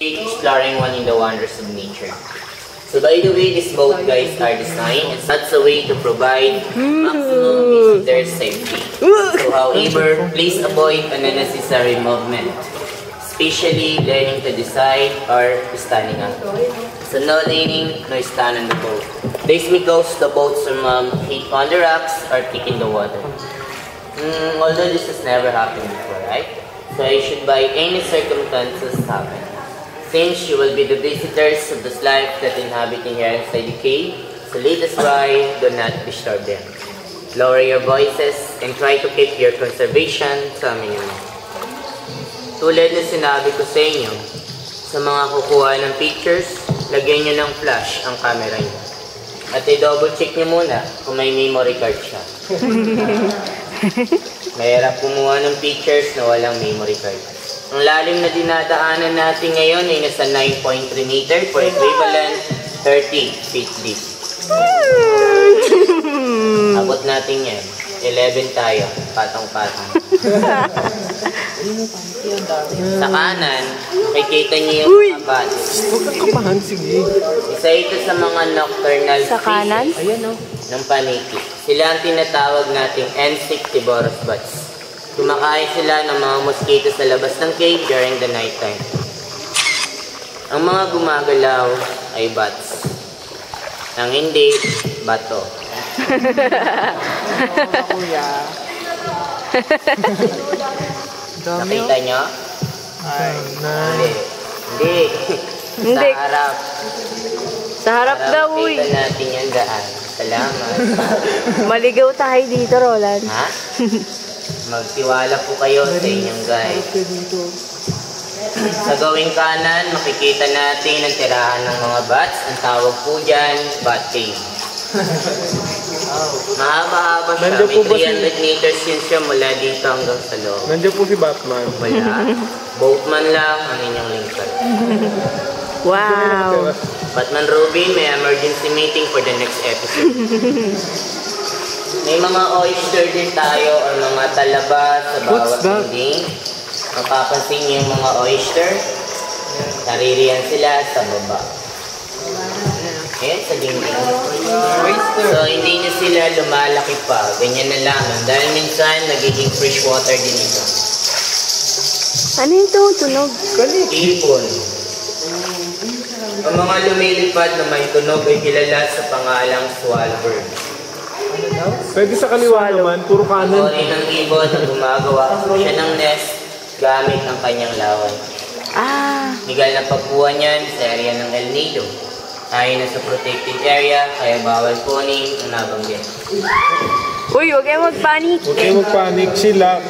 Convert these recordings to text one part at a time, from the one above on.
Exploring one in the wonders of nature. So by the way, these boat guys are designed, it's not a way to provide maximum visitor safety. So however, please avoid unnecessary movement, especially learning to decide or standing up. So no leaning, no stand on the boat. This because the boats hit on the rocks or kick in the water. Although this has never happened before, right? So I should by any circumstances happen. Since you will be the visitors of this life that inhabiting here inside the cave, so let us why do not disturb them. Lower your voices and try to keep your conservation sa minimum. Tulad na sinabi ko sa inyo, sa mga kukuha ng pictures, lagyan nyo ng flash ang camera nyo. At i-double check nyo muna kung may memory card siya. Mahirap kumuha ng pictures na walang memory card. Ang lalim na dinadaanan natin ngayon ay nasa 9.3 meter for equivalent 30 feet deep. Abot natin yan. 11 tayo. Patong-patong. Sa kanan, makikita niyo yung mga bats. Huwag kang kapahan, sige. Isa ito sa mga nocturnal sa kanan? Ayan, ng paniki. Sila ang tinatawag nating insectivorous bats. Kumakain sila ng mga mosquito sa labas ng cave during the night time. Ang mga gumagalaw ay bats. Ang hindi, bato. Nakita nyo? Ay, hindi. Hindi. Sa harap. Sa harap daw, uy. Kita natin yung daan. Salamat. Maligaw tayo dito, Roland. Ha? Magtiwala po kayo sa inyong guide. Sa gawing kanan, makikita natin ang tirahan ng mga bats. Ang tawag po dyan, bat cave. Mahaba-haba siya. May 300 meters yun siya mula dito hanggang sa loob. Nandiyan po si Batman. Wala. Boatman lang ang inyong lingkod. Wow. Batman Robin, may emergency meeting for the next episode. May mga oyster din tayo or mga talaba sa bawat dingding. Mapapansin niyo yung mga oyster. Naririyan sila sa baba. Ayan, sa dingding. So, hindi na sila lumalaki pa. Ganyan na lang. Dahil minsan, nagiging freshwater din ito. Ano ito? Tunog? Ipon. Ang mga lumilipad na may tunog ay kilala sa pangalang swallowbird. Pwede sa kaliwa naman, puro kanan. Uri ng ibon na gumagawa siya ng nest gamit ang kanyang lawan. Legal na pagkuha niyan sa area ng El Nido. Tayo na sa protected area, kaya bawal kunin ang nabanggit. Uy, huwag kayo magpanik. Huwag kayo magpanik, chillax.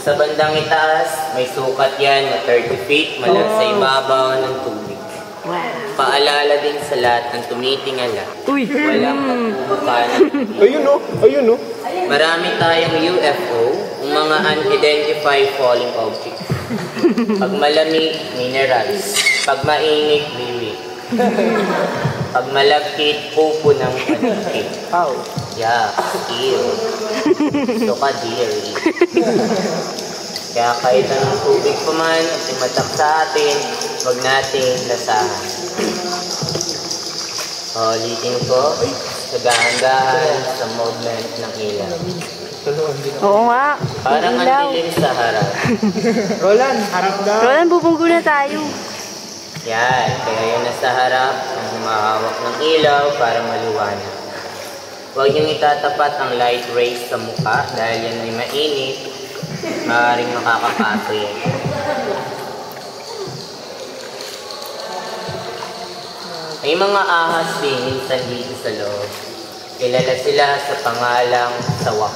Sa bandang itaas, may sukat yan na 30 feet mula sa ibabaw ng tubig. Wow. Paalala din sa lahat ng tumitingala. Uy. Walang magbubukanan. Ayun o, ayun o. Marami tayong UFO, mga unidentified falling objects. Pag malamig, minerals. Pag mainit, liwit. Pag malagkit, pupo ng panikit. Yeah, skill. So ka, dearie. Kaya kahit anong tubig pa man at tumatak sa atin, huwag natin lasahan. Ulitin ko, sagahan-gahan sa movement ng ilaw. Oo nga. Parang ang dilim sa harap. Roland, harap daw. Roland, bubunggo na tayo. Yan, kaya yun nasa harap ang humahawak ng ilaw para maliwanag. Huwag niyong itatapat ang light rays sa mukha dahil yan ay mainit. Maaaring makakapato yan. May mga ahas din minsan dito sa loob. Kilala sila sa pangalang sawak.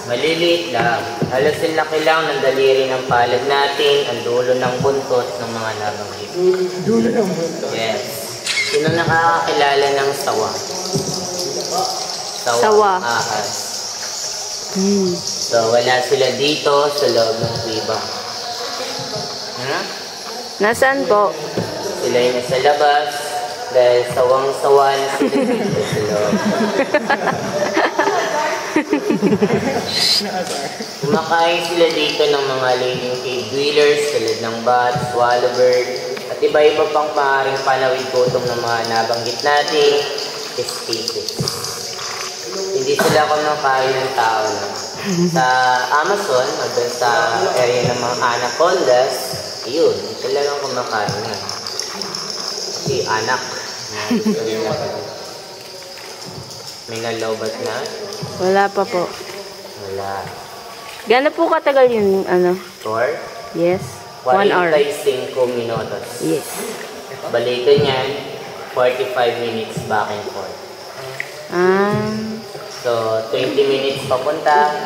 Maliliit lang. Halos laki lang ng daliri ng palad natin, ang dulo ng buntot ng mga nabanggit. Dulo ng buntot? Yes. Sino nakakakilala ng sawa? Sawa. Ahas. So, wala sila dito sa loob ng kuiba. Nasaan po? Sila yung nasa labas dahil sawang-sawa na sila dito sa loob. Kumakain sila dito ng mga leading cave dwellers tulad ng bat, swallowbird, at iba-iba pang maaaring panawid gutom ng mga nabanggit nating species. Hindi sila kumakain ng tao na. Sa Amazon, o dun sa area ng mga anacondas, yun, talagang kumakain na. Si anak. May nalobat na? Wala pa po. Wala. Gano'n po katagal yung ano? Or? Yes. 1 hour. 45 minutos. Yes. Balikan yan, 45 minutes back and forth. So, 20 minutes papunta,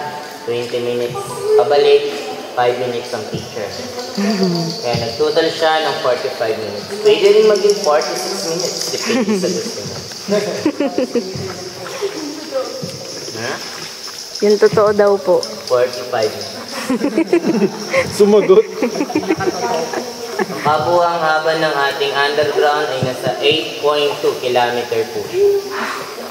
20 minutes pabalik, 5 minutes ang picture. Kaya nag-total siya ng 45 minutes. Pwede rin maging 46 minutes, depende sa gusto mo. Yung totoo daw po. 45 minutes. Sumagot. Ang kabuuang haba ng ating underground ay nasa 8.2 kilometer po.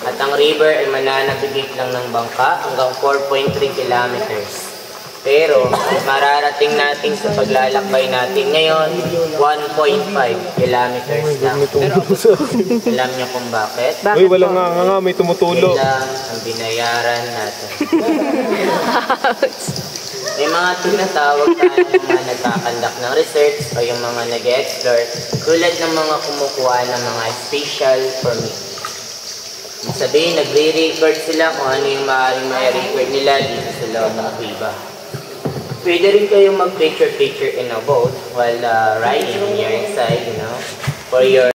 At ang river ay mananabigit lang ng bangka hanggang 4.3 kilometers. Pero, mararating natin sa paglalakbay natin ngayon, 1.5 kilometers lang. Alam niyo kung bakit? Bakit Uy, walang po? nga, may tumutulo. Yan lang ang binayaran natin. May mga tinatawag tayo mga nagkakandak ng research o yung mga nag-explore tulad ng mga kumukuha ng mga special permit. Sabihin, nagre-record sila kung ano yung maaaring ma-record nila dito sa loob ng kuiba. Pwede rin kayong mag-picture in a boat while riding when you're inside, you know, for your